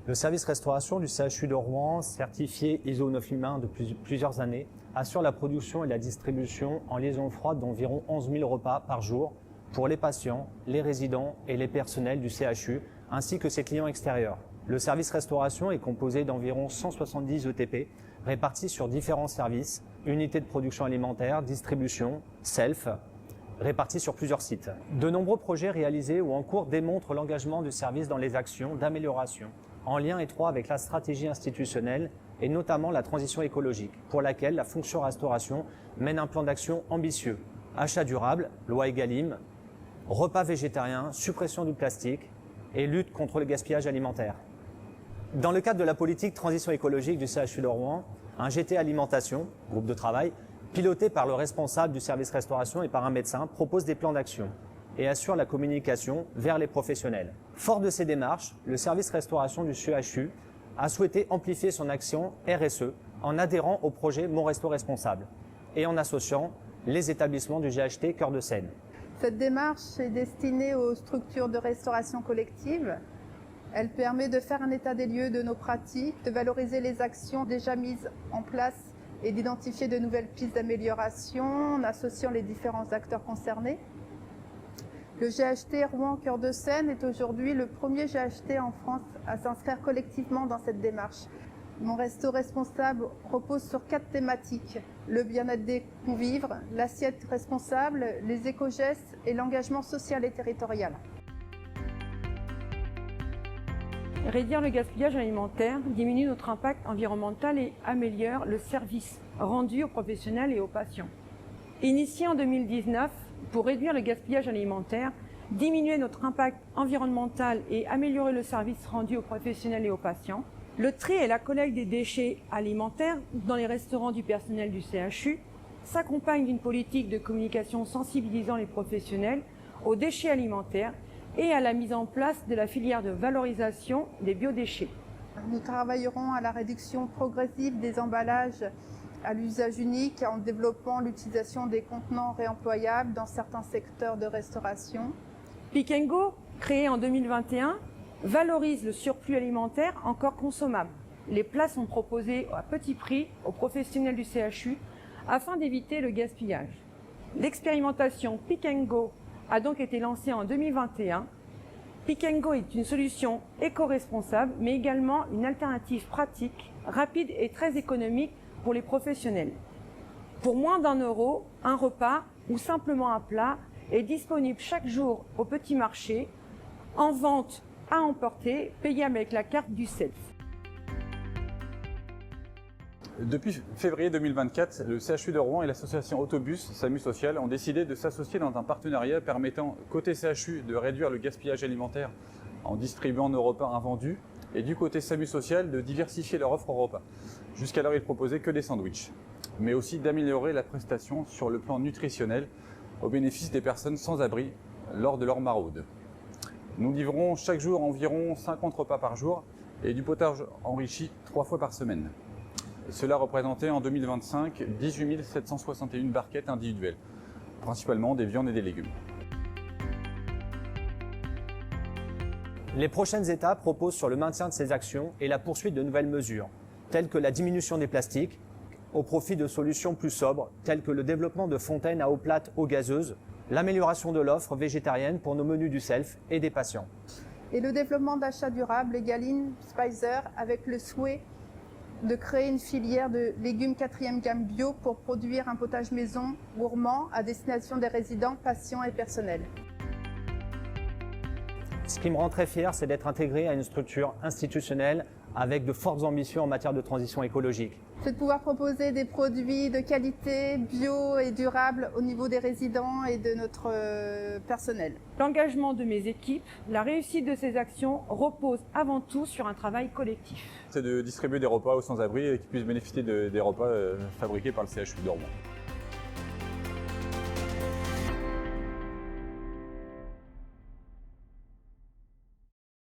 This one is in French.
Le service restauration du CHU de Rouen, certifié ISO 9001 depuis plusieurs années, assure la production et la distribution en liaison froide d'environ 11 000 repas par jour pour les patients, les résidents et les personnels du CHU, ainsi que ses clients extérieurs. Le service restauration est composé d'environ 170 ETP, répartis sur différents services, unités de production alimentaire, distribution, self, répartis sur plusieurs sites. De nombreux projets réalisés ou en cours démontrent l'engagement du service dans les actions d'amélioration, en lien étroit avec la stratégie institutionnelle et notamment la transition écologique, pour laquelle la fonction restauration mène un plan d'action ambitieux. Achat durable, loi Egalim, repas végétariens, suppression du plastique et lutte contre le gaspillage alimentaire. Dans le cadre de la politique transition écologique du CHU de Rouen, un GT Alimentation, groupe de travail, piloté par le responsable du service restauration et par un médecin, propose des plans d'action et assure la communication vers les professionnels. Fort de ces démarches, le service restauration du CHU a souhaité amplifier son action RSE en adhérant au projet Mon Resto Responsable et en associant les établissements du GHT Cœur de Seine. Cette démarche est destinée aux structures de restauration collective. Elle permet de faire un état des lieux de nos pratiques, de valoriser les actions déjà mises en place et d'identifier de nouvelles pistes d'amélioration en associant les différents acteurs concernés. Le GHT Rouen Cœur de Seine est aujourd'hui le premier GHT en France à s'inscrire collectivement dans cette démarche. Mon Resto Responsable repose sur 4 thématiques: le bien-être des convives, l'assiette responsable, les éco-gestes et l'engagement social et territorial. Réduire le gaspillage alimentaire diminue notre impact environnemental et améliore le service rendu aux professionnels et aux patients. Initié en 2019 pour réduire le gaspillage alimentaire, diminuer notre impact environnemental et améliorer le service rendu aux professionnels et aux patients, le tri et la collecte des déchets alimentaires dans les restaurants du personnel du CHU s'accompagne d'une politique de communication sensibilisant les professionnels aux déchets alimentaires et à la mise en place de la filière de valorisation des biodéchets. Nous travaillerons à la réduction progressive des emballages à l'usage unique en développant l'utilisation des contenants réemployables dans certains secteurs de restauration. Pick & Go, créé en 2021, valorise le surplus alimentaire encore consommable. Les plats sont proposés à petit prix aux professionnels du CHU afin d'éviter le gaspillage. L'expérimentation Pick & Go a donc été lancée en 2021. Pick & Go est une solution éco-responsable, mais également une alternative pratique, rapide et très économique pour les professionnels. Pour moins d'1 €, un repas ou simplement un plat est disponible chaque jour au petit marché, en vente à emporter, payable avec la carte du self. Depuis février 2024, le CHU de Rouen et l'association Autobus SAMU Social ont décidé de s'associer dans un partenariat permettant, côté CHU, de réduire le gaspillage alimentaire en distribuant nos repas invendus et du côté SAMU Social de diversifier leur offre aux repas. Jusqu'alors, ils proposaient que des sandwichs, mais aussi d'améliorer la prestation sur le plan nutritionnel au bénéfice des personnes sans abri lors de leur maraude. Nous livrons chaque jour environ 50 repas par jour et du potage enrichi 3 fois par semaine. Cela représentait en 2025 18 761 barquettes individuelles, principalement des viandes et des légumes. Les prochaines étapes reposent sur le maintien de ces actions et la poursuite de nouvelles mesures, telles que la diminution des plastiques, au profit de solutions plus sobres, telles que le développement de fontaines à eau plate ou gazeuse, l'amélioration de l'offre végétarienne pour nos menus du self et des patients. Et le développement d'achats durables Egalim Spicer avec le souhait de créer une filière de légumes 4e gamme bio pour produire un potage maison gourmand à destination des résidents, patients et personnels. Ce qui me rend très fier, c'est d'être intégré à une structure institutionnelle avec de fortes ambitions en matière de transition écologique. C'est de pouvoir proposer des produits de qualité, bio et durables au niveau des résidents et de notre personnel. L'engagement de mes équipes, la réussite de ces actions repose avant tout sur un travail collectif. C'est de distribuer des repas aux sans-abri et qu'ils puissent bénéficier des repas fabriqués par le CHU de Rouen.